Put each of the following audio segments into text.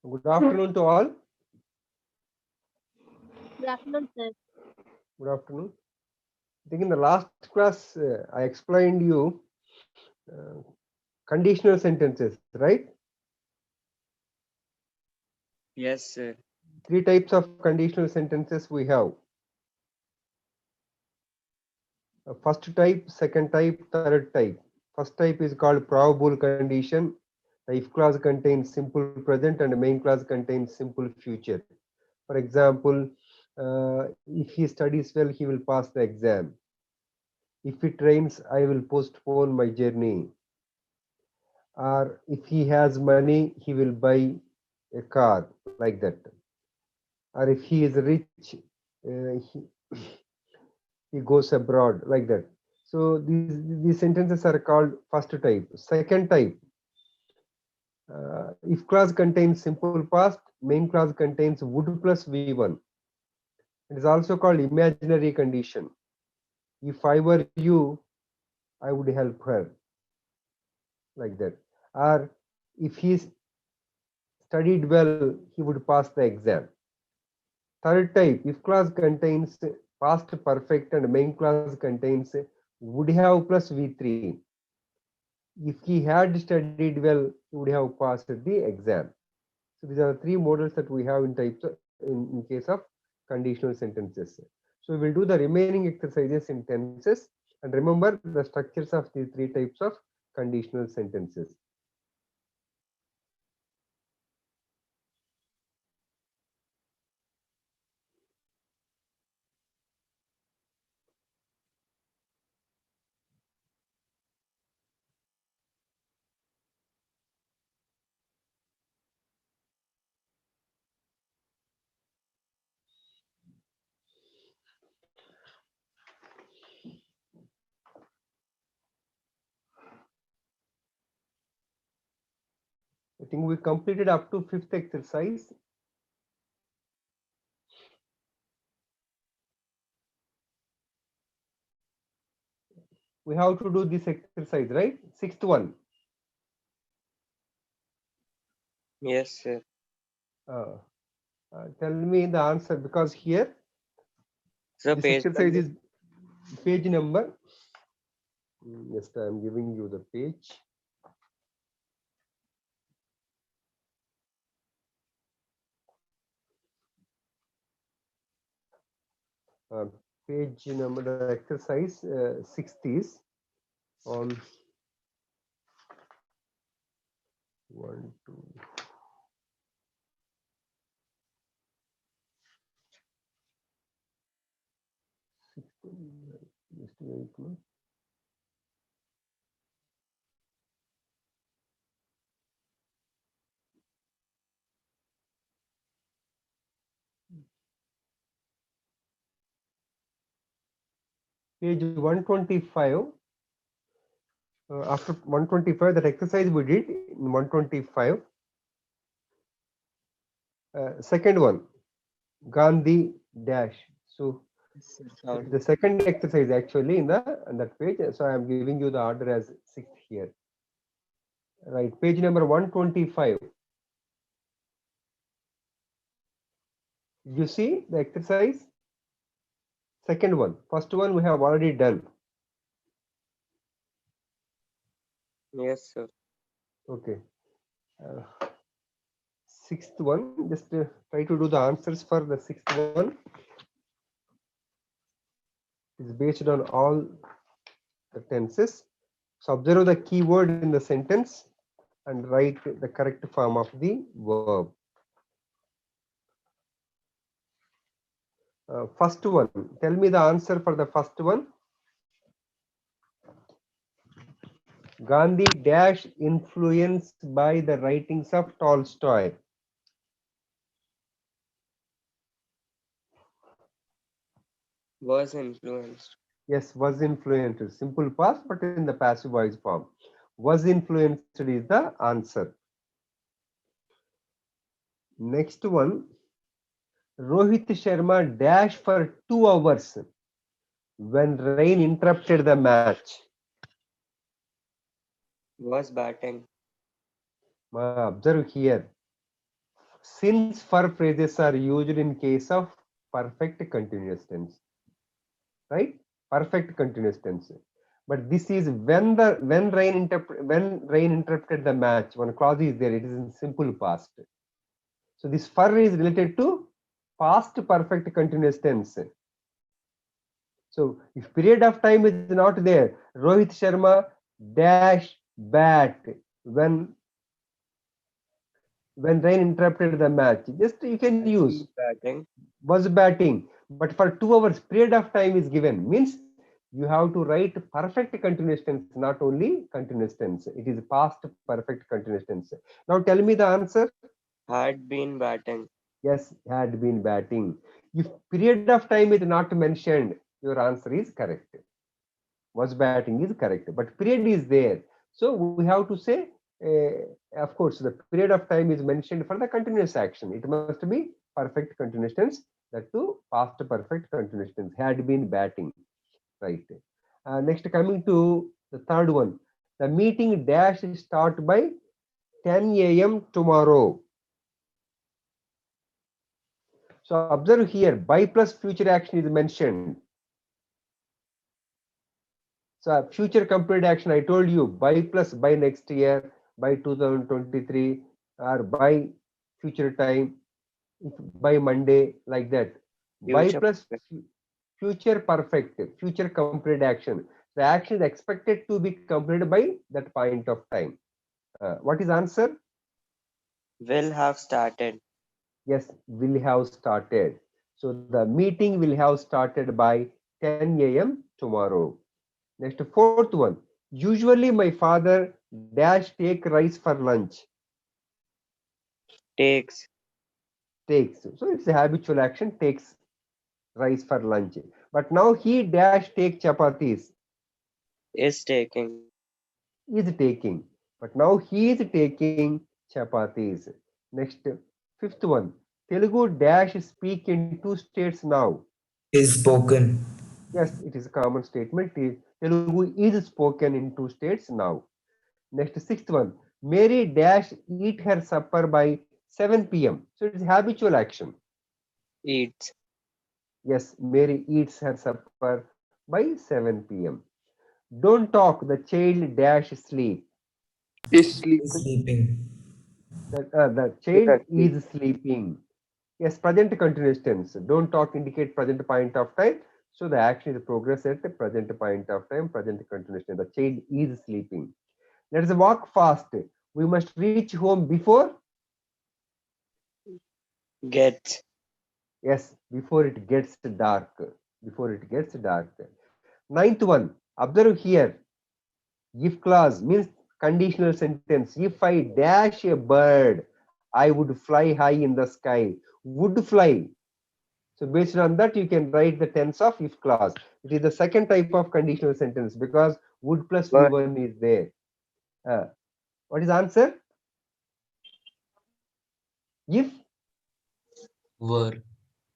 Good afternoon to all. Good afternoon, sir. Good afternoon. I think in the last class I explained you conditional sentences, right? Yes, sir. Three types of conditional sentences we have. First type, second type, third type. First type is called probable condition. The if clause contains simple present and the main clause contains simple future. For example, if he studies well, he will pass the exam. If it rains, I will postpone my journey. Or if he has money, he will buy a car, like that. Or if he is rich, he goes abroad, like that. So these sentences are called first type. Second type, if clause contains simple past, main clause contains would plus V1. It is also called imaginary condition. If I were you, I would help her, like that. Or if he studied well, he would pass the exam. Third type, if clause contains past perfect and main clause contains would have plus V3. If he had studied well, he would have passed the exam. So these are the three models that we have in types in case of conditional sentences. So we will do the remaining exercises in tenses, and remember the structures of these three types of conditional sentences. I think we completed up to fifth exercise. We have to do this exercise, right? Sixth one. Yes, sir. Tell me the answer, because here So this page exercise number. is page number. Yes, I am giving you the page. Page number, the exercise 6th is on 1, 2. Just wait, no? Page 125. After 125, that exercise we did in 125. Second one, Gandhi dash. So Sound. the second exercise actually in that page. So I am giving you the order as 6th here. Right, page number 125. You see the exercise? Second one. First one we have already done. Yes, sir. Okay. Sixth one, just try to do the answers for the sixth one. It's based on all the tenses. So observe the keyword in the sentence and write the correct form of the verb. First one, tell me the answer for the first one. Gandhi dash influenced by the writings of Tolstoy. Was influenced. Yes, was influenced. Simple past, but in the passive voice form. Was influenced is the answer. Next one, Rohit Sharma dash for 2 hours when rain interrupted the match. Was batting. Observe here. Since for phrases are used in case of perfect continuous tense, right? Perfect continuous tense. But this is when rain interrupted the match. One clause is there. It is in simple past. So this for is related to past perfect continuous tense. So if period of time is not there, Rohit Sharma dash bat when rain interrupted the match. Just you can use Batting. was batting, but for 2 hours period of time is given, means you have to write perfect continuous tense, not only continuous tense. It is past perfect continuous tense. Now tell me the answer. Had been batting. Yes, had been batting. If period of time is not mentioned, your answer is correct. Was batting is correct, but period is there. So we have to say, of course, the period of time is mentioned for the continuous action. It must be perfect continuous tense, that too past perfect continuous tense, had been batting, right? Next, coming to the third one, the meeting dash start by 10 a.m. tomorrow. So observe here, by plus future action is mentioned. So future completed action, I told you, by plus by next year, by 2023, or by future time, by Monday, like that. By Future. plus future perfect, future completed action. The action is expected to be completed by that point of time. What is answer? Will have started. Yes, will have started. So the meeting will have started by 10 a.m. tomorrow. Next, fourth one. Usually my father dash take rice for lunch. Takes. Takes. So it's a habitual action, takes rice for lunch. But now he dash take chapatis. Is taking. Is taking. But now he is taking chapatis. Next, fifth one. Telugu dash speak in 2 states now. Is spoken. Yes, it is a common statement. Telugu is spoken in 2 states now. Next, sixth one. Mary dash eat her supper by 7 p.m. So it is habitual action. Eats. Yes, Mary eats her supper by 7 p.m. Don't talk, the child dash sleep. Is Is sleeping. sleeping. The child is sleeping. Yes, present continuous tense. Don't talk indicate present point of time. So the action is progress at the present point of time, present continuous tense. The child is sleeping. Let us walk fast. We must reach home before. Gets. Yes, before it gets dark. Before it gets dark. Ninth one. Observe here. If clause means conditional sentence. If I dash a bird, I would fly high in the sky. Would fly. So based on that, you can write the tense of if clause. It is the second type of conditional sentence because would plus Were. V1 is there. What is answer? If. Were.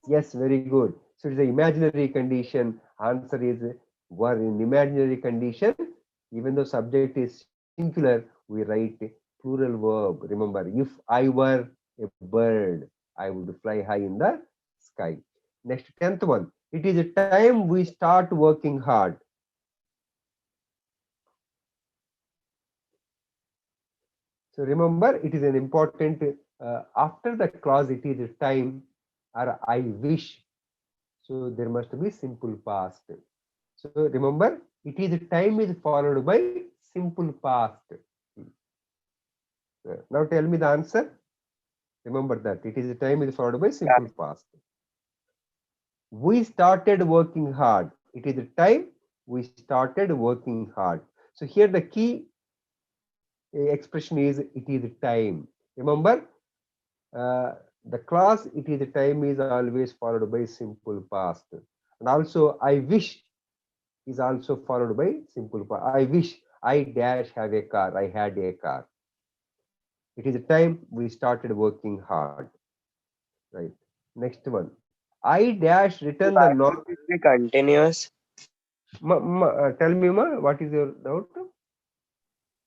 Yes, very good. So it's the imaginary condition. Answer is were. In imaginary condition. Even though subject is singular, we write plural verb. Remember, if I were a bird, I would fly high in the sky. Next, 10th one. It is a time we start working hard. So remember, it is an important, after the clause, it is a time or I wish. So there must be simple past. So remember, it is a time is followed by simple past. Now tell me the answer. Remember that it is a time is followed by simple past. We started working hard. It is a time we started working hard. So here the key expression is it is time. Remember, the clause it is time is always followed by simple past. And also, I wish is also followed by simple past. I wish I dash have a car. I had a car. It is a time we started working hard. Right. Next one. I dash return the Why novel. would it be continuous? Tell me, ma, what is your doubt?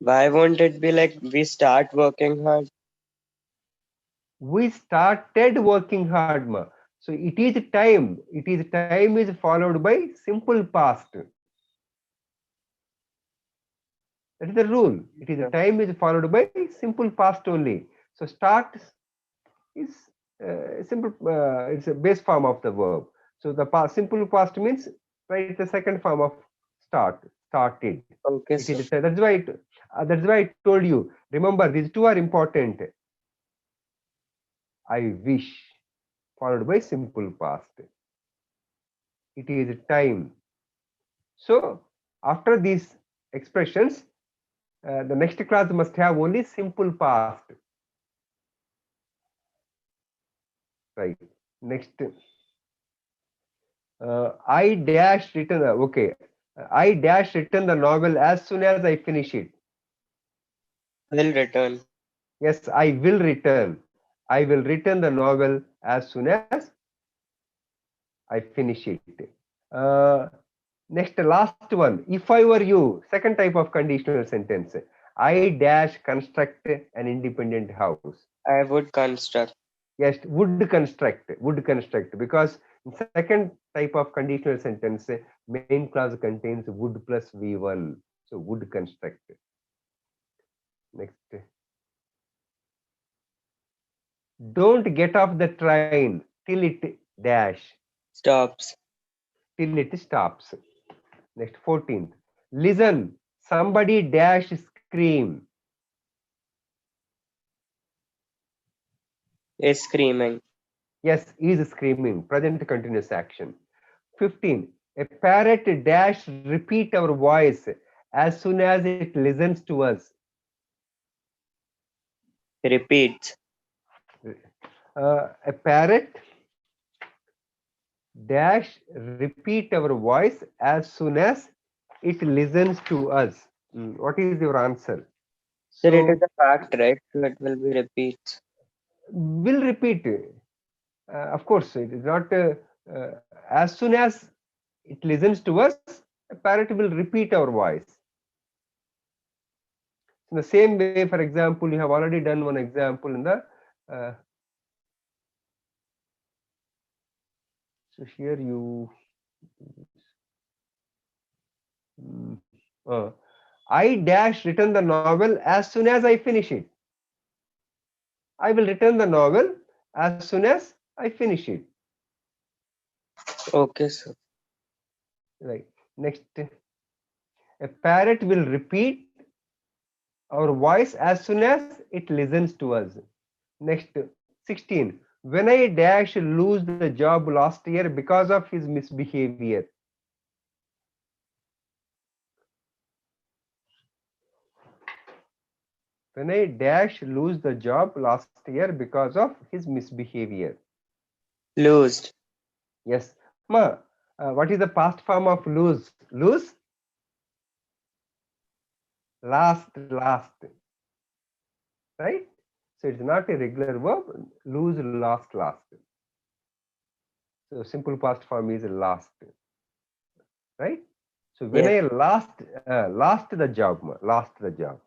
Why won't it be like we start working hard? We started working hard, ma. So it is time. It is time is followed by simple past. That is the rule. It is Yeah. time is followed by simple past only. So start is simple. It's a base form of the verb. So the past, simple past means right the second form of start. Started. Okay, It sir. is that's why I told you. Remember, these two are important. I wish followed by simple past. It is time. So after these expressions, the next class must have only simple past. Right. Next, I dash written. Okay, I dash written the novel as soon as I finish it. Will return. Yes, I will return. I will return the novel as soon as I finish it. Uh, Next, last one. If I were you, second type of conditional sentence. I dash construct an independent house. I would construct. Yes, would construct, because in second type of conditional sentence, main clause contains would plus V1. So would construct. Next. Don't get off the train till it dash, Stops. till it stops. Next, 14th. Listen, somebody dash scream. Is screaming. Yes, is screaming. Present continuous action. 15. A parrot dash repeat our voice as soon as it listens to us. Repeats. A parrot dash repeat our voice as soon as it listens to us. What is your answer? Sir, it is So, a fact, right? So it will be repeats. will repeat. Of course, it is not as soon as it listens to us, a parrot will repeat our voice. In the same way, for example, you have already done one example in the so here you I dash return the novel as soon as I finish it. I will return the novel as soon as I finish it. Okay, sir. Right. Next, a parrot will repeat our voice as soon as it listens to us. Next, 16. When I dash lose the job last year because of his misbehavior. When I dash lose the job last year because of his misbehavior. Loosed. Yes. Ma, what is the past form of lose? Lose? Last. Right? So it's not a regular verb. Lose, last. So simple past form is last. Right? So when Yes. I lost the job, ma, lost the job.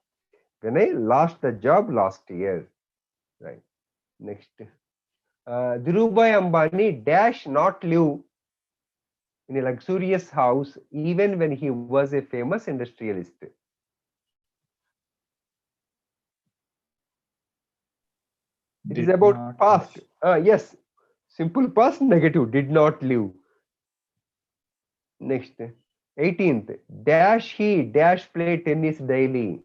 When I lost the job last year. Right. Next. Dhirubhai Ambani dash not live in a luxurious house even when he was a famous industrialist. It is Did about not past. Yes, simple past negative, did not live. Next, 18th, dash he dash play tennis daily.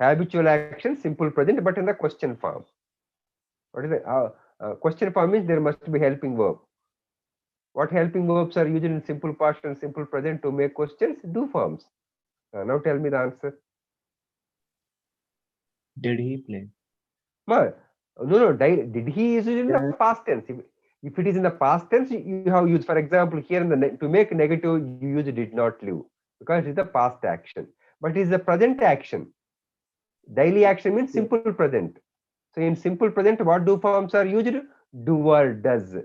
Habitual action, simple present, but in the question form. What is the question form means there must be helping verb. What helping verbs are used in simple past and simple present to make questions? Do forms. Now tell me the answer. Did he play? No, no. Did he is in the past tense. If it is in the past tense, you have used, for example, here in the to make negative, you use did not live because it is the past action. But it is the present action. Daily action means simple present. So in simple present, what do forms are used? Doer does.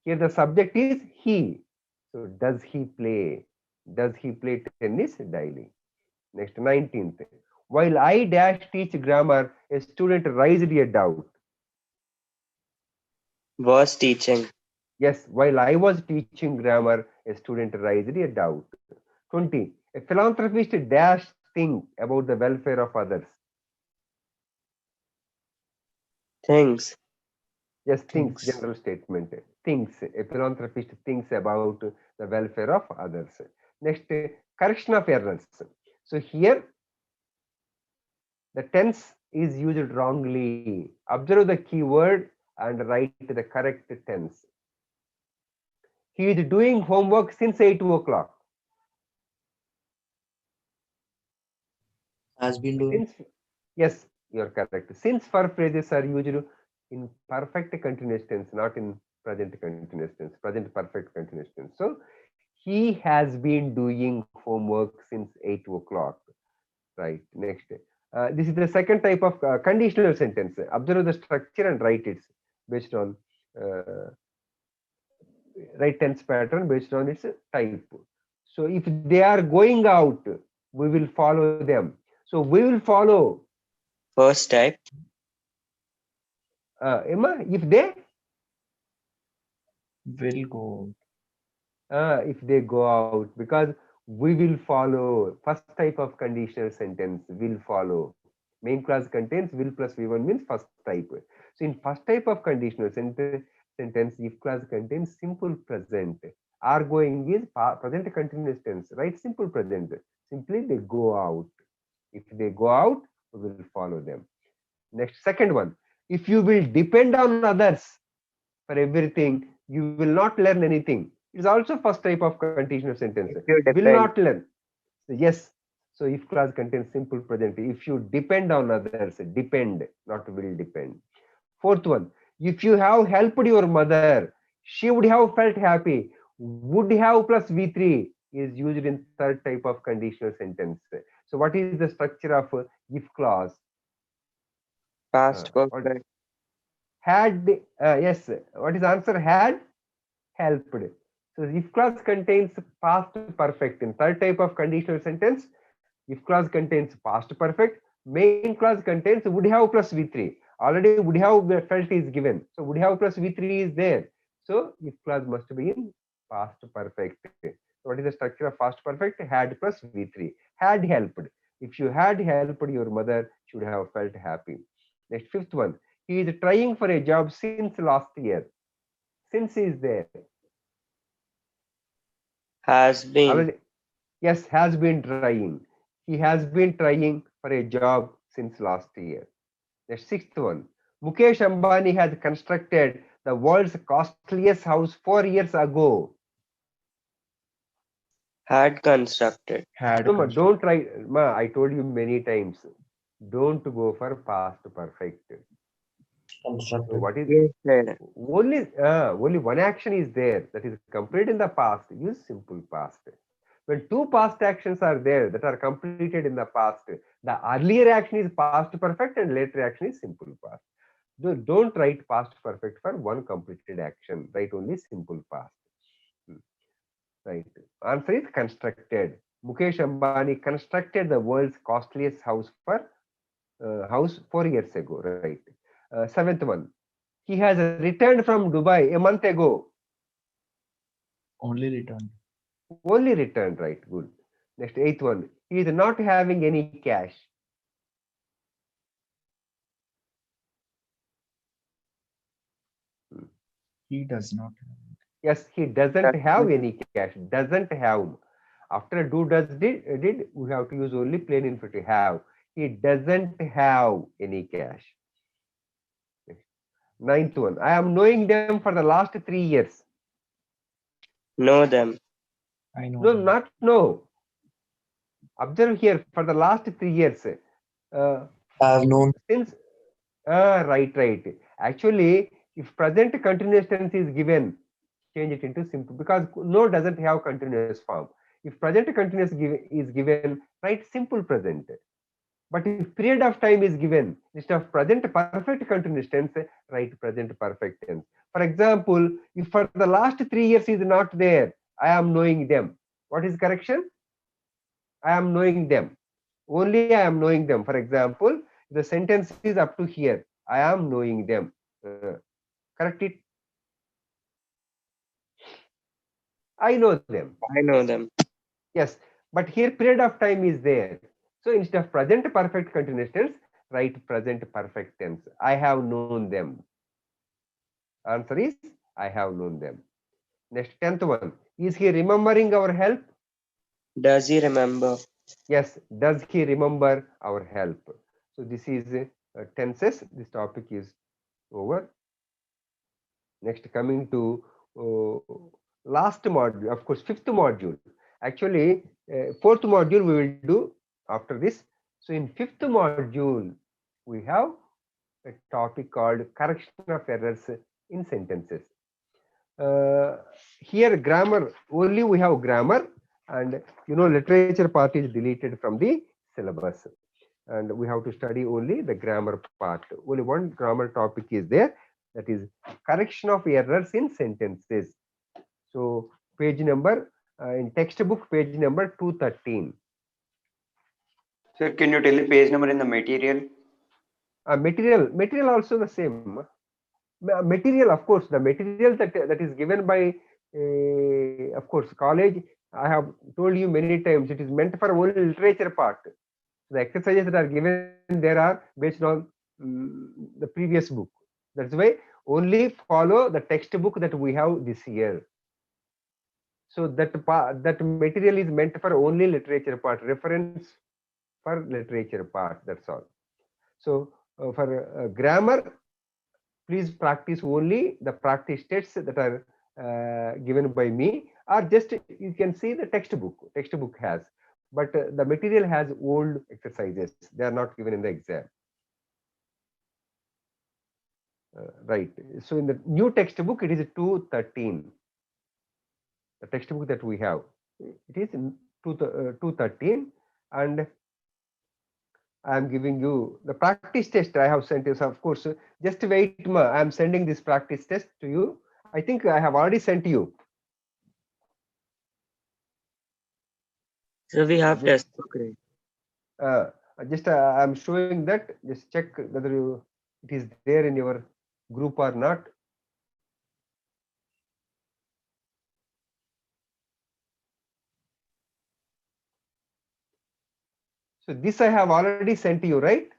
Here the subject is he. So does he play? Does he play tennis daily? Next, 19th. While I dash teach grammar, a student raised a doubt. Was teaching. Yes, while I was teaching grammar, a student raised a doubt. 20. A philanthropist dash think about the welfare of others. Things. Yes, thinks, Thinks. general statement. Thinks. A philanthropist thinks about the welfare of others. Next, correction of errors. So here, the tense is used wrongly. Observe the keyword and write the correct tense. He is doing homework since 8 o'clock. Has been doing. Since, yes, you are correct. Since for phrases are used in perfect continuous tense, not in present continuous tense, present perfect continuous tense. So he has been doing homework since 8 o'clock. Right. Next. This is the second type of conditional sentence. Observe the structure and write it based on write tense pattern based on its type. So if they are going out, we will follow them. So we will follow. First type. Emma, if they Will go. if they go out, because we will follow. First type of conditional sentence will follow. Main clause contains will plus v1 means first type. So in first type of conditional sentence, if clause contains simple present. Are going is present continuous tense, right? Simple present. Simply they go out. If they go out, we will follow them. Next, second one. If you will depend on others for everything, you will not learn anything. It is also first type of conditional sentence. If you Will depend. not learn. Yes. So if clause contains simple present, if you depend on others, depend, not will depend. Fourth one, if you have helped your mother, she would have felt happy. Would have plus V3 is used in third type of conditional sentence. So what is the structure of if clause? Past What perfect. had, yes, what is answer? Had helped. So if clause contains past perfect in third type of conditional sentence, if clause contains past perfect, main clause contains would have plus v3. Already would have felt is given, so would have plus v3 is there. So if clause must be in past perfect. So what is the structure of past perfect? Had plus v3. Had helped. If you had helped your mother, she would have felt happy. Next, fifth one. He is trying for a job since last year. Since is there. Has been. Already, yes, has been trying. He has been trying for a job since last year. The sixth one. Mukesh Ambani has constructed the world's costliest house 4 years ago. Had constructed. Had No, ma, constructed. don't try. Ma, I told you many times. Don't go for past perfect. So Constructed. what is Yes, sir. only one action is there that is complete in the past? Use simple past. When two past actions are there that are completed in the past, the earlier action is past perfect and later action is simple past. Don't write past perfect for one completed action. Write only simple past. Right. Answer is constructed. Mukesh Ambani constructed the world's costliest house for house 4 years ago. Right. Seventh one. He has returned from Dubai a month ago. Only returned. Only returned. Right. Good. Next, eighth one. He is not having any cash. He does not. Yes, he doesn't have any cash. Doesn't have. After do does did we have to use only plain infinitive have. He doesn't have any cash. Ninth one. I am knowing them for the last 3 years. Know them. I know. No, them. not know. Observe here for the last 3 years. I have known. Since right. Actually, if present continuous tense is given, change it into simple because no doesn't have continuous form. If present continuous is given, write simple present. But if period of time is given, instead of present perfect continuous tense, write present perfect tense. For example, if for the last 3 years is not there, I am knowing them. What is correction? I am knowing them. Only I am knowing them. For example, the sentence is up to here. I am knowing them. Correct it. I know them. I know them. Yes, but here period of time is there. So instead of present perfect continuous tense, write present perfect tense. I have known them. Answer is I have known them. Next, 10th one. Is he remembering our help? Does he remember? Yes. Does he remember our help? So this is tenses. This topic is over. Next, coming to last module, of course, 5th module. Actually, 4th module we will do after this. So in 5th module, we have a topic called correction of errors in sentences. Here grammar, only we have grammar, and literature part is deleted from the syllabus, and we have to study only the grammar part. Only one grammar topic is there, that is correction of errors in sentences. So page number in textbook, page number 213. Sir, can you tell the page number in the material? Material also the same. Material, of course, the material that is given by of course college. I have told you many times, it is meant for only literature part. The exercises that are given there are based on the previous book. That's why only follow the textbook that we have this year. So that material is meant for only literature part, reference for literature part. That's all. So for grammar, please practice only the practice tests that are given by me, or just you can see the textbook. Textbook has, but the material has old exercises. They are not given in the exam. Right. So in the new textbook, it is 213. The textbook that we have, it is 213, and I am giving you the practice test. I have sent you. So of course, just wait, ma. I am sending this practice test to you. I think I have already sent you. So we have test. Okay. Just I'm showing that. Just check whether it is there in your group or not. So this I have already sent to you, right?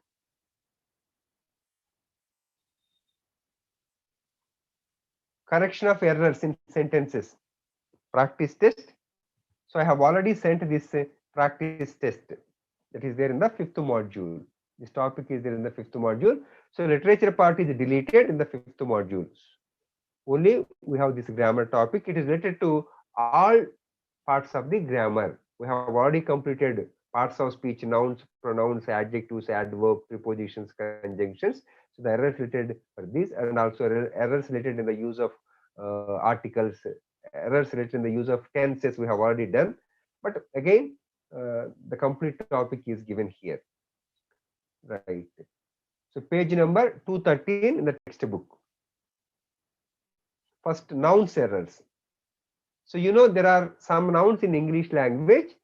Correction of errors in sentences. Practice test. So I have already sent this practice test that is there in the 5th module. This topic is there in the 5th module. So literature part is deleted in the 5th module. Only we have this grammar topic. It is related to all parts of the grammar. We have already completed parts of speech, nouns, pronouns, adjectives, adverbs, prepositions, conjunctions. So the errors related for this, and also errors related in the use of articles, errors related in the use of tenses we have already done. But again, the complete topic is given here. Right. So page number 213 in the textbook. First, nouns errors. So there are some nouns in English language.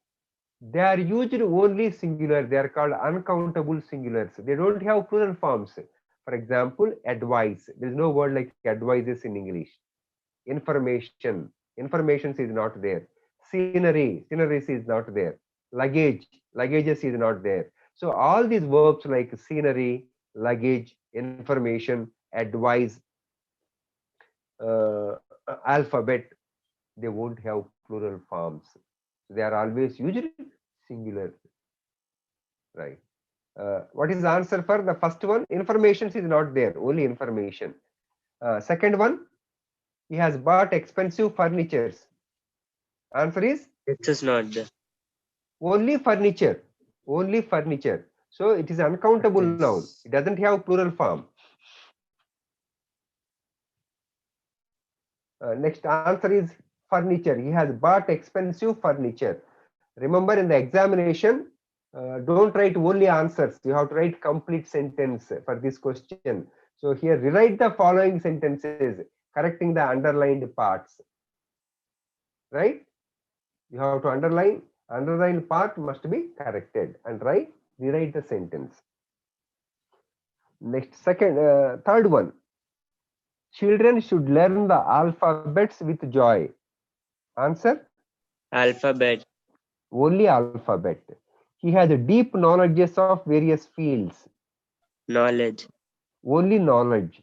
They are used only singular. They are called uncountable singulars. They don't have plural forms. For example, advice. There is no word like advices in English. Information. Informations is not there. Scenery. Sceneries is not there. Luggage. Luggages is not there. So all these verbs like scenery, luggage, information, advice, alphabet, they won't have plural forms. They are always usually singular. Right. What is the answer for the first one? Information is not there, only information. Second one, he has bought expensive furnitures. Answer is? This is not there. Only furniture. Only furniture. So it is uncountable noun. It doesn't have plural form. Next answer is furniture. He has bought expensive furniture. Remember in the examination, don't write only answers. You have to write complete sentence for this question. So here rewrite the following sentences, correcting the underlined parts. Right? You have to underlined part must be corrected and rewrite the sentence. Next, third one. Children should learn the alphabets with joy. Answer? Alphabet. Only alphabet. He has a deep knowledges of various fields. Knowledge. Only knowledge.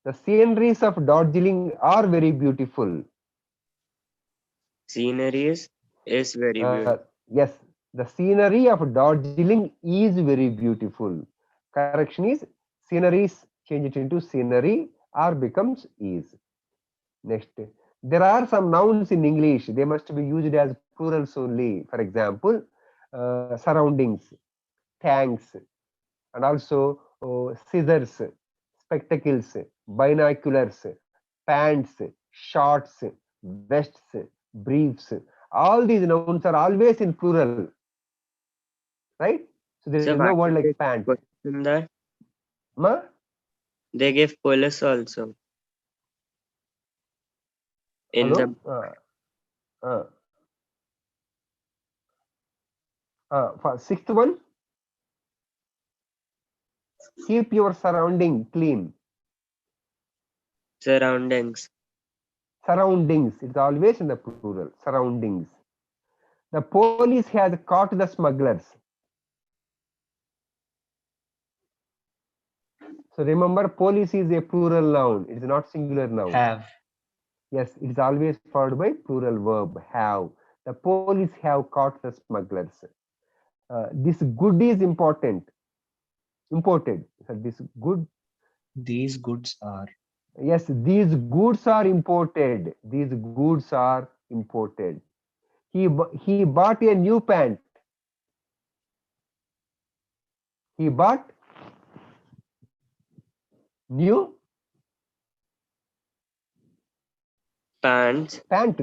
The sceneries of Darjeeling are very beautiful. Sceneries is very beautiful. Yes, the scenery of Darjeeling is very beautiful. Correction is sceneries, change it into scenery or becomes is. Next, there are some nouns in English. They must be used as plurals only. For example, surroundings, thanks, and also scissors, spectacles, binoculars, pants, shorts, vests, briefs. All these nouns are always in plural, right? So there is So no why word did like they pant. put in there? Ma? They give police also. In Hello? For sixth one, keep your surrounding clean. surroundings. Surroundings, it's always in the plural. Surroundings. The police has caught the smugglers. So remember, police is a plural noun. It is not singular noun. Have. Yes, it is always followed by plural verb, have. The police have caught the smugglers. This good is important. Imported. So this good. These goods are. Yes, these goods are imported. These goods are imported. He bought a new pant. He bought new Pants. pant.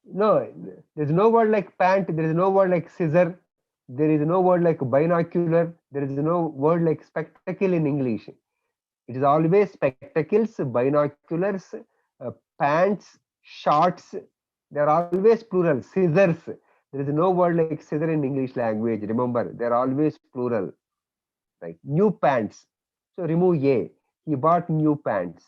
No, there's no word like pant. There is no word like scissor. There is no word like binocular. There is no word like spectacle in English. It is always spectacles, binoculars, pants, shorts. They are always plural. Scissors. There is no word like scissor in English language. Remember, they are always plural. Right? New pants. So remove a. He bought new pants.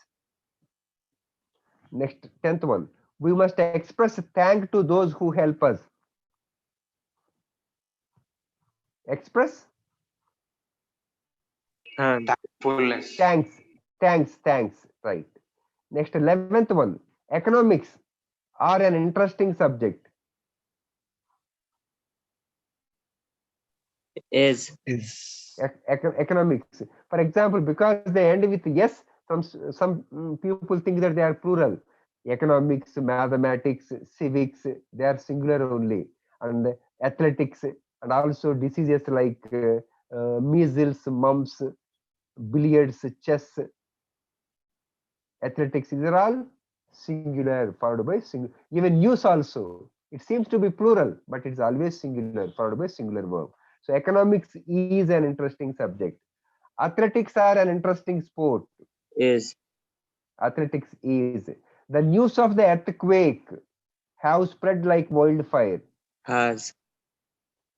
Next, 10th one. We must express thank to those who help us. Express Thankfulness. thanks. Right. Next, 11th one. Economics are an interesting subject. Is. Economics. For example, because they end with yes, some people think that they are plural. Economics, mathematics, civics, they are singular only. And athletics, and also diseases like measles, mumps, billiards, chess, athletics. These are all singular followed by singular. Even news also. It seems to be plural, but it's always singular followed by singular verb. So economics is an interesting subject. Athletics are an interesting sport. Is. Athletics is. The news of the earthquake have spread like wildfire. Has.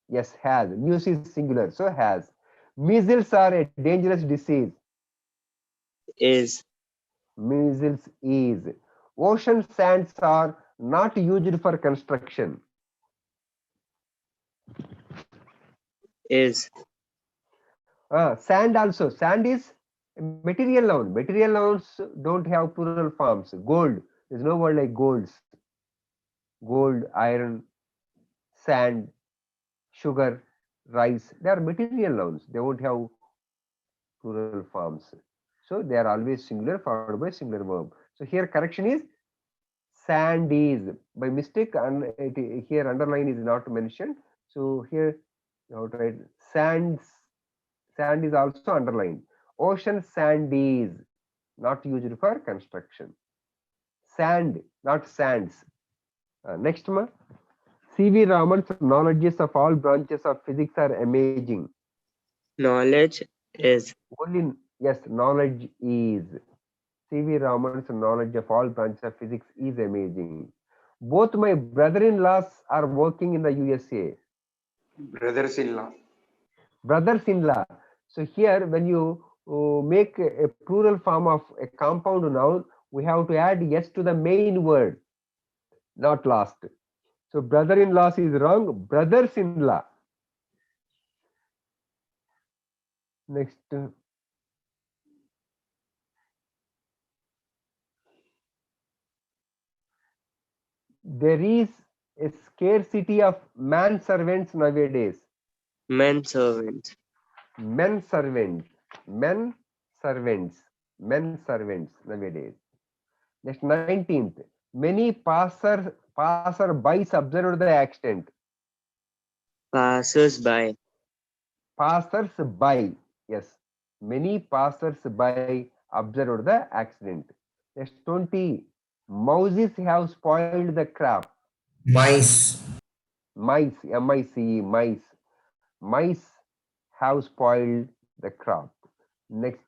Yes, has. News is singular, so has. Measles are a dangerous disease. Is. Measles is. Ocean sands are not used for construction. Is. Sand also. Sand is material noun. Material nouns don't have plural forms. Gold. There's no word like golds. Gold, iron, sand, sugar, rice. They are material nouns. They won't have plural forms. So they are always singular followed by singular verb. So here correction is sand is. By mistake, and here underline is not mentioned. So here you have to write sands. Sand is also underlined. Ocean sand is not used for construction. Sand, not sands. Next one. C.V. Raman's knowledges of all branches of physics are amazing. Knowledge is. Only, yes, knowledge is. C.V. Raman's knowledge of all branches of physics is amazing. Both my brother-in-laws are working in the USA. Brothers-in-law. Brothers-in-law. So here, when you make a plural form of a compound noun, we have to add yes to the main word, not last. So brother-in-laws is wrong. Brothers-in-law. Next. There is a scarcity of man servants nowadays. Men servants. Men servants. Men servants. Men servants nowadays. Next 19th. Many passer-bys observed the accident. Passers by. Passers-by. Yes. Many passers-by observed the accident. Next 20. Mouses have spoiled the crop. Mice. Mice. M-I-C-E. Mice. Mice have spoiled the crop. Next.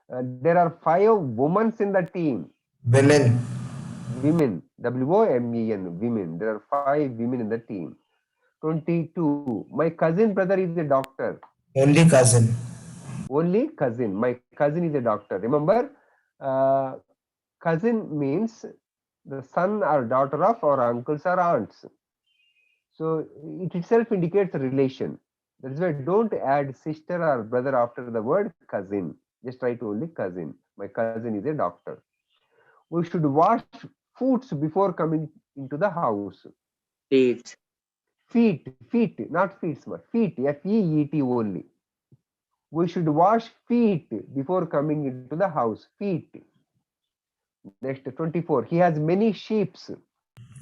There are 5 women in the team. Women. Women. W-O-M-E-N. Women. There are 5 women in the team. 22. My cousin brother is a doctor. Only cousin. Only cousin. My cousin is a doctor. Remember, cousin means the son or daughter of our uncles or aunts. So it itself indicates a relation. That is why don't add sister or brother after the word cousin. Just write only cousin. My cousin is a doctor. We should wash foots before coming into the house. Feet. Feet, not feet, feet, F-E-E-T only. We should wash feet before coming into the house. Feet. Next, 24. He has many sheep.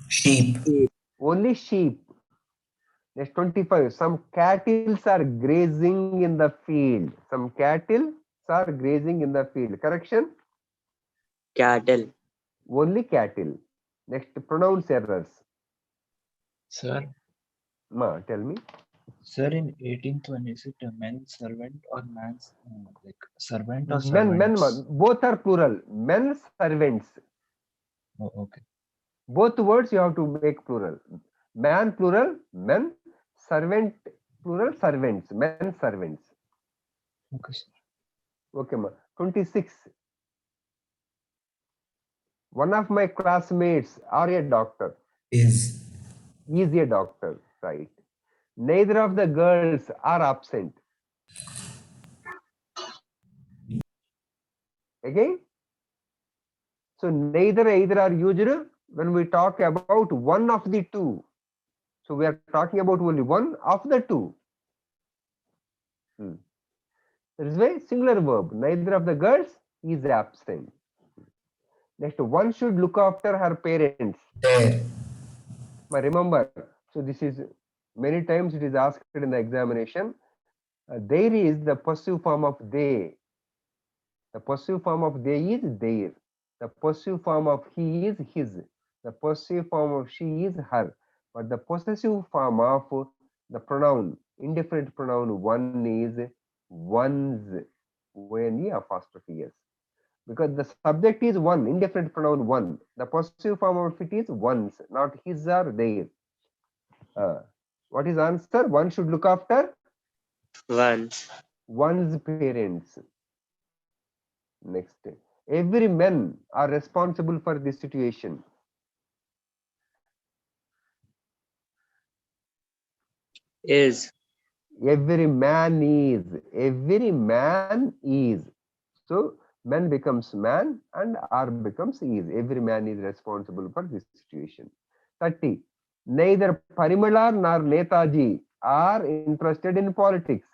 Sheep. Only sheep. Next, 25. Some cattle are grazing in the field. Some cattle are grazing in the field. Correction? Cattle. Only cattle. Next, pronouns errors. Sir, Ma, tell me. sir, in 18th one, is it a man servant or man's like servant or Men, servants? both are plural. Men servants. Oh, okay. Both words you have to make plural. Man plural, men, servant plural, servants, men servants. Okay, sir. Okay, ma. 26. One of my classmates are a doctor. Is. Is a doctor, right? Neither of the girls are absent. Again? So neither, either are used when we talk about one of the two. So we are talking about only one of the two. That is why singular verb. Neither of the girls is absent. Next, one should look after her parents. There. But remember, so this is many times it is asked in the examination. There is the possessive form of they. The possessive form of they is there. The possessive form of he is his. The possessive form of she is her. But the possessive form of the pronoun, indefinite pronoun one is one's. O-N-E apostrophe S. Because the subject is one, indefinite pronoun one. The possessive form of it is one's, not his or their. What is answer? One should look after one's parents. Next, every men are responsible for this situation. Is. Every man is. Every man is. So man becomes man and are becomes is. Every man is responsible for this situation. 30. Neither Parimala nor Netaji are interested in politics.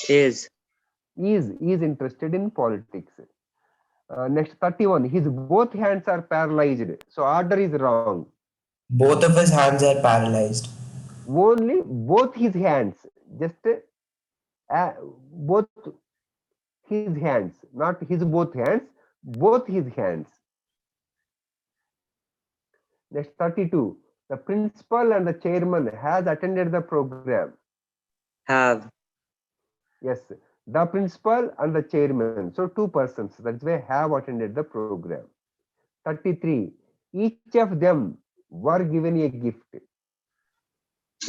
Is. Is interested in politics. Next 31. His both hands are paralyzed. So order is wrong. Both of his hands are paralyzed. Only both his hands, just both his hands, not his both hands, both his hands. Next 32. The principal and the chairman has attended the program. Have. Yes, the principal and the chairman. So two persons. That's why have attended the program. 33. Each of them were given a gift.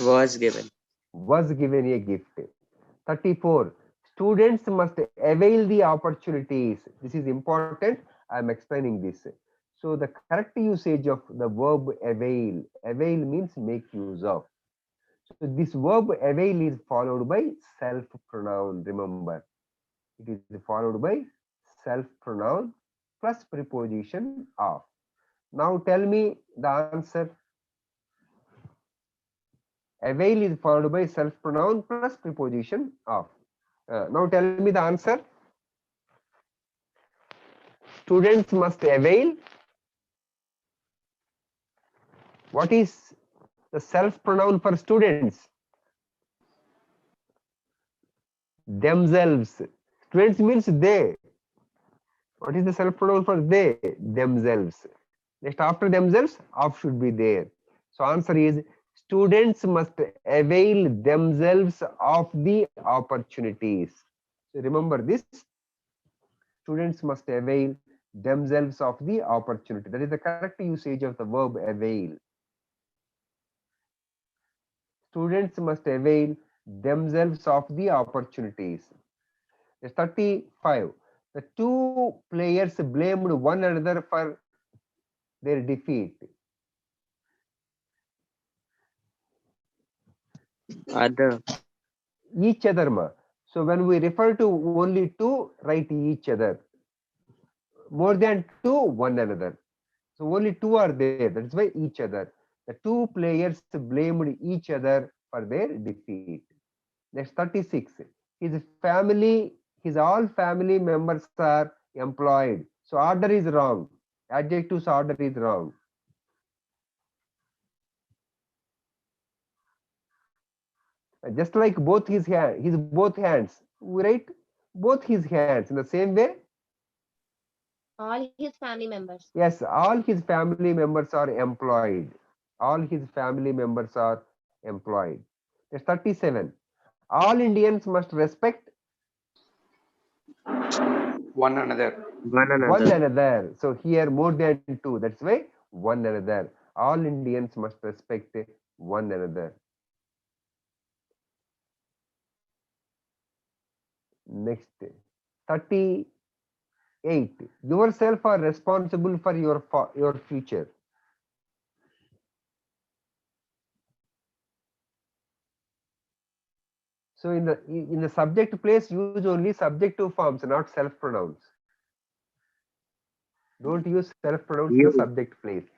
Was given. Was given a gift. 34. Students must avail the opportunities. This is important. I am explaining this. So the correct usage of the verb avail. Avail means make use of. So this verb avail is followed by self pronoun. Remember, it is followed by self pronoun plus preposition of. Now tell me the answer. Avail is followed by self pronoun plus preposition of. Now tell me the answer. Students must avail. What is the self pronoun for students? Themselves. Students means they. What is the self pronoun for they? Themselves. Next, after themselves, of should be there. So answer is students must avail themselves of the opportunities. So remember this. Students must avail themselves of the opportunity. That is the correct usage of the verb avail. Students must avail themselves of the opportunities. 35. The two players blamed one another for their defeat. Other. Each other. Ma. So when we refer to only two, write each other. More than two, one another. So only two are there. That's why each other. The two players blamed each other for their defeat. Next 36. His all family members are employed. So order is wrong. Adjective's order is wrong. Just like both his both hands. We write both his hands in the same way. All his family members. Yes, all his family members are employed. All his family members are employed. That's 37. All Indians must respect One another. One one another. another. So here more than two. That's why one another. All Indians must respect one another. Next, 38. Yourself are responsible for your future. So in the subject place, use only subjective forms, not self pronouns. Don't use self pronouns in the You. subject place.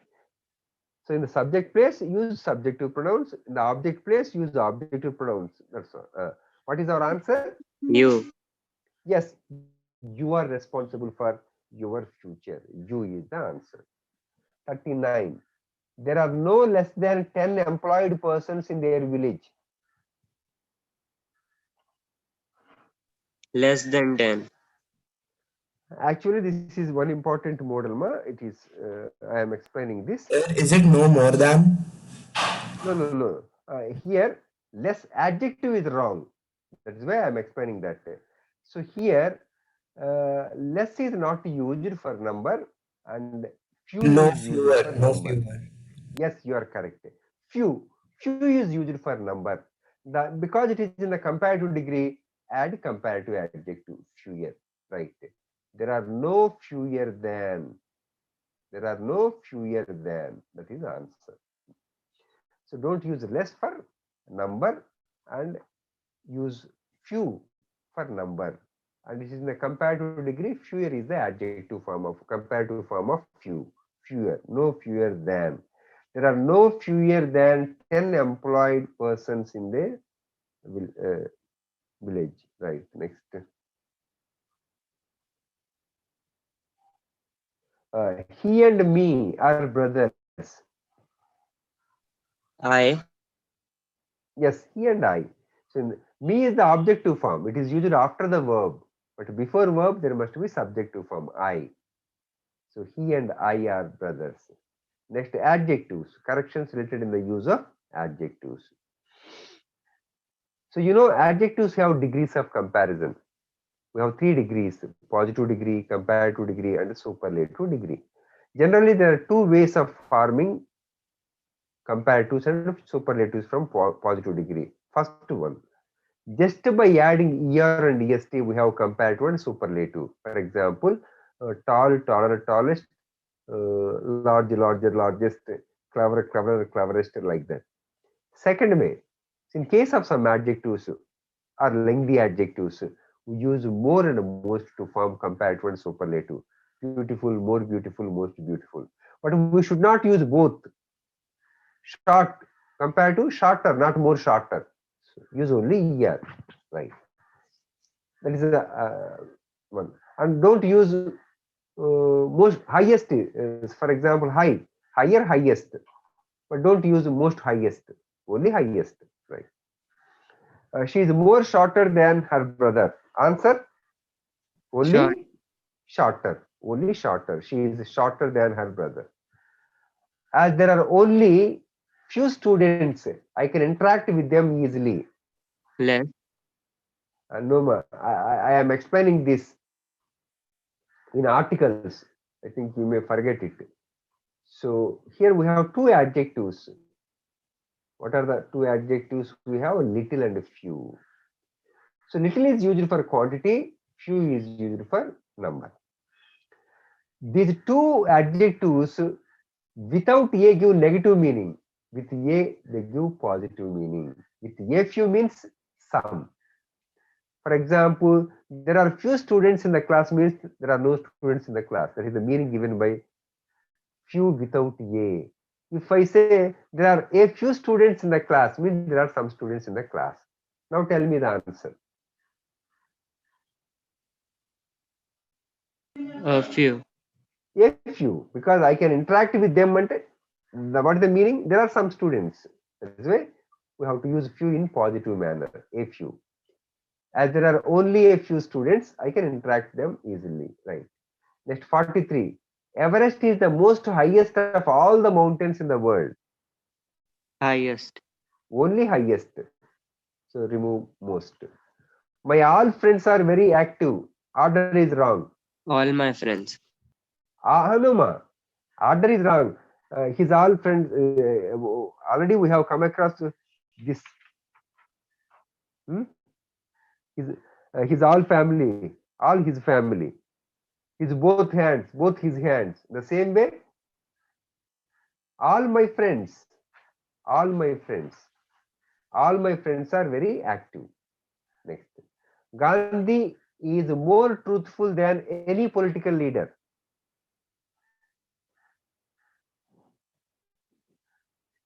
So in the subject place, use subjective pronouns. In the object place, use the objective pronouns. That's all. What is our answer? You. Yes, you are responsible for your future. You is the answer. 39. There are no less than 10 employed persons in their village. Less than 10. Actually, this is one important model. It is. I am explaining this. Sir, is it no more than? No. Here, less adjective is wrong. That is why I am explaining that. So here, less is not used for number and few No is used fewer, for no number. fewer. Yes, you are correct. Few is used for number. Because it is in the comparative degree, add comparative adjective, fewer, right? There are no fewer than. There are no fewer than. That is the answer. So don't use less for number and use few for number. And this is in the comparative degree. Fewer is the adjective form of comparative form of few. Fewer, no fewer than. There are no fewer than 10 employed persons in the village. Right. Next. He and me are brothers. I. Yes, he and I. So me is the objective form. It is used after the verb. But before verb, there must be subjective form, I. So he and I are brothers. Next, adjectives. Corrections related in the use of adjectives. So adjectives have degrees of comparison. We have 3 degrees: positive degree, comparative degree, and superlative degree. Generally, there are 2 ways of forming comparatives and superlatives from positive degree. First one, just by adding er and est, we have comparative and superlative. For example, tall, taller, tallest, large, larger, largest, clever, clever, cleverest, like that. Second way, in case of some adjectives or lengthy adjectives, we use more and most to form comparative and superlative. Beautiful, more beautiful, most beautiful. But we should not use both. Short, comparative, shorter, not more shorter. So use only er, right? That is the one. And don't use most highest. For example, high, higher, highest. But don't use most highest. Only highest, right? She is more shorter than her brother. Answer? Only Short. shorter. Only shorter. She is shorter than her brother. As there are only few students, I can interact with them easily. Less. No, ma, I am explaining this in articles. I think you may forget it. So here we have 2 adjectives. What are the 2 adjectives? We have little and few. So little is used for quantity, few is used for number. These 2 adjectives without a give negative meaning. With a they give positive meaning. With a few means some. For example, there are few students in the class means there are no students in the class. That is the meaning given by few without a. If I say there are a few students in the class, means there are some students in the class. Now tell me the answer. A few. A few, because I can interact with them. And what is the meaning? There are some students. That's why we have to use few in positive manner. A few. As there are only a few students, I can interact them easily. Right. Next, 43. Everest is the most highest of all the mountains in the world. Highest. Only highest. So remove most. My all friends are very active. Order is wrong. All my friends. No, ma. Order is wrong. His all friends. Already we have come across this. His all family. All his family. His both hands. Both his hands. The same way. All my friends. All my friends. All my friends are very active. Next. Gandhi is more truthful than any political leader.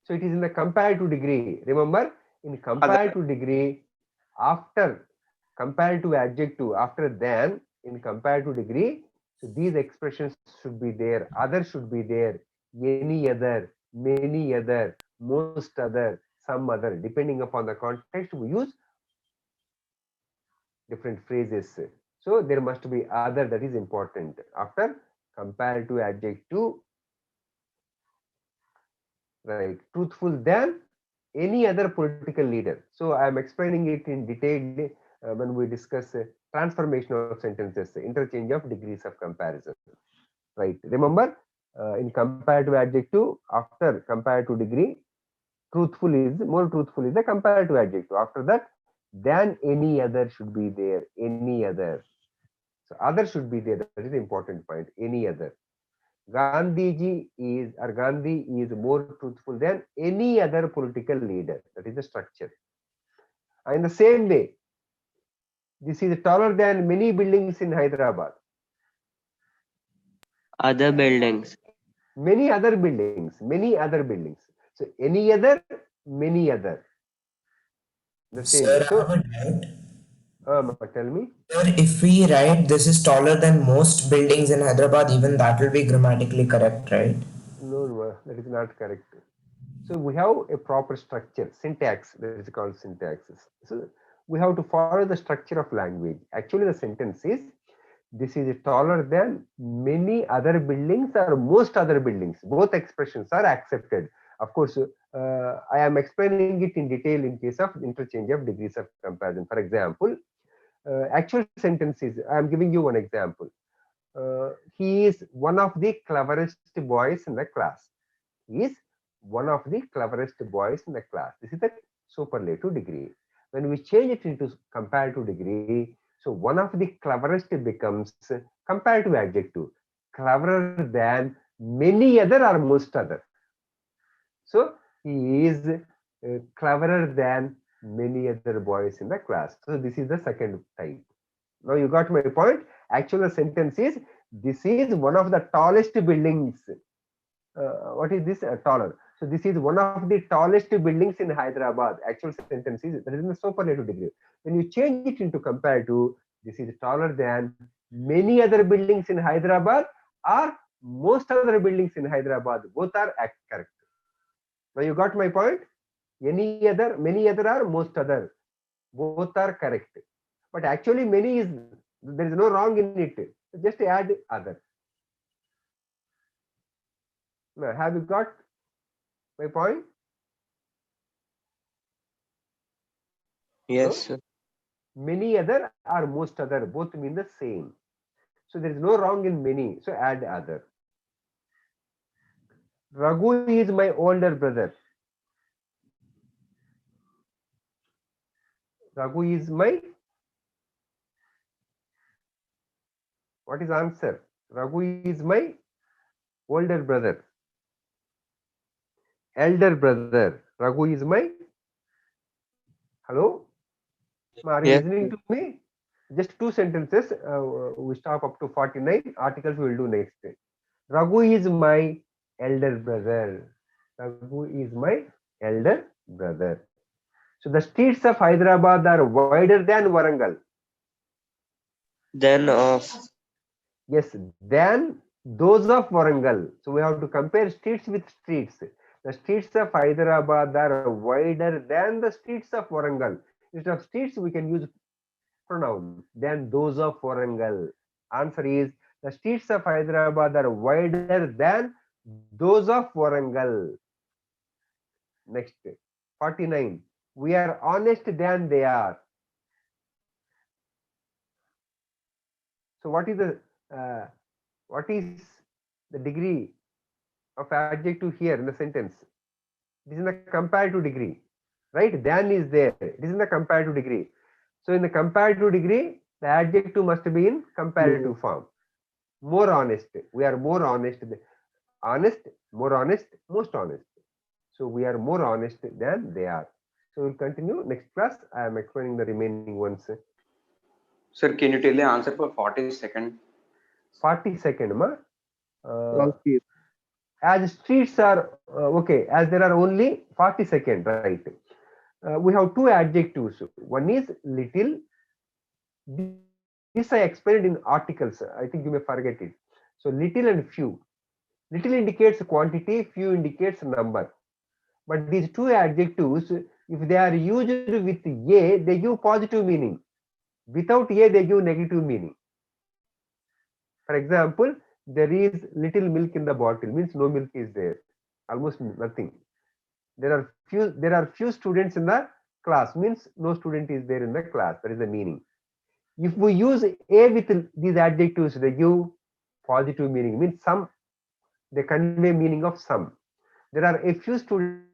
So it is in the comparative degree. Remember, in comparative degree, after comparative adjective, after than, in comparative degree, so these expressions should be there. Other should be there. Any other, many other, most other, some other. Depending upon the context, we use different phrases. So there must be other, that is important. After comparative adjective, right, truthful than any other political leader. So I am explaining it in detail when we discuss transformation of sentences, interchange of degrees of comparison. Right. Remember, in comparative adjective, after comparative degree, truthful is more truthful is the comparative adjective. After that, than any other should be there. Any other. So other should be there. That is the important point. Any other. Gandhi is more truthful than any other political leader. That is the structure. And in the same way, this is taller than many buildings in Hyderabad. Other buildings. Many other buildings. Many other buildings. So any other, many other. The same. Sir, So I would write. tell me. Sir, if we write this is taller than most buildings in Hyderabad, even that will be grammatically correct, right? No, that is not correct. So we have a proper structure, syntax, that is called syntaxes. So we have to follow the structure of language. Actually, the sentence is, this is taller than many other buildings or most other buildings. Both expressions are accepted. Of course, I am explaining it in detail in case of interchange of degrees of comparison. For example, actual sentences, I am giving you one example. He is one of the cleverest boys in the class. He is one of the cleverest boys in the class. This is the superlative degree. When we change it into comparative degree, so one of the cleverest becomes comparative adjective, cleverer than many other or most other. So he is cleverer than many other boys in the class. So this is the second type. Now you got my point. Actual sentence is, this is one of the tallest buildings. What is this? Taller. So this is one of the tallest buildings in Hyderabad. Actual sentence is, that is in the superlative degree. When you change it into comparative, this is taller than many other buildings in Hyderabad or most other buildings in Hyderabad. Both are correct. Now you got my point. Any other, many other or most other, both are correct. But actually many is, there is no wrong in it. Just add other. Now, have you got my point? Yes, So, sir. many other or most other, both mean the same. So there is no wrong in many. So add other. Raghu is my older brother. Raghu is my, what is answer? Raghu is my older brother. Elder brother. Raghu is my, hello? Are you Yes, listening to me? Just two sentences. We stop up to 49. Articles we will do next. Raghu is my elder brother. Raghu is my elder brother. So the streets of Hyderabad are wider than Warangal. then Yes, than those of Warangal. So we have to compare streets with streets. The streets of Hyderabad are wider than the streets of Warangal. Instead of streets, we can use pronoun than those of Warangal. Answer is, the streets of Hyderabad are wider than those of Warangal. Next, 49. We are honest than they are. So what is the degree of adjective here in the sentence? It is in the comparative degree, right? Than is there. It is in the comparative degree. So in the comparative degree, the adjective must be in comparative form. More honest. We are more honest. Honest, more honest, most honest. So we are more honest than they are. So we'll continue next class. I am explaining the remaining ones. Sir, can you tell the answer for 40 seconds? 40 second, ma. As streets are okay, as there are only 40 seconds, right? We have two adjectives. One is little. This I explained in articles. I think you may forget it. So little and few. Little indicates quantity, few indicates number. But these two adjectives, if they are used with a, they give positive meaning. Without a, they give negative meaning. For example, there is little milk in the bottle, means no milk is there, almost nothing. There are few students in the class, means no student is there in the class. That is the meaning. If we use a with these adjectives, they give positive meaning, means some, they convey meaning of some. There are a few students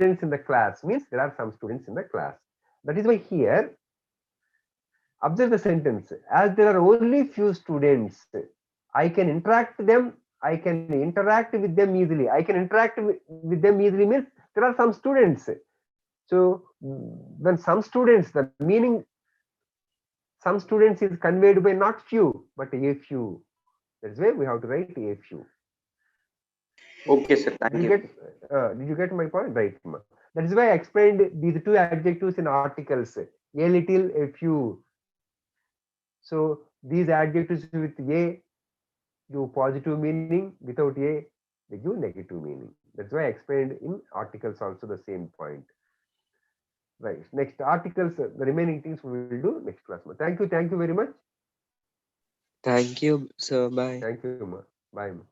in the class, means there are some students in the class. That is why here, observe the sentence, as there are only few students, I can interact with them easily. I can interact with them easily means there are some students. So when some students, the meaning some students is conveyed by not few, but a few. That's why we have to write a few. Okay, sir. Thank you. Did you get my point? Right. That is why I explained these two adjectives in articles. A little, a few. So these adjectives with a give positive meaning, without a they give negative meaning. That's why I explained in articles also the same point. Right. Next articles, the remaining things we will do next class. Thank you very much. Thank you, sir. Bye. Thank you, Ma. Bye. Ma.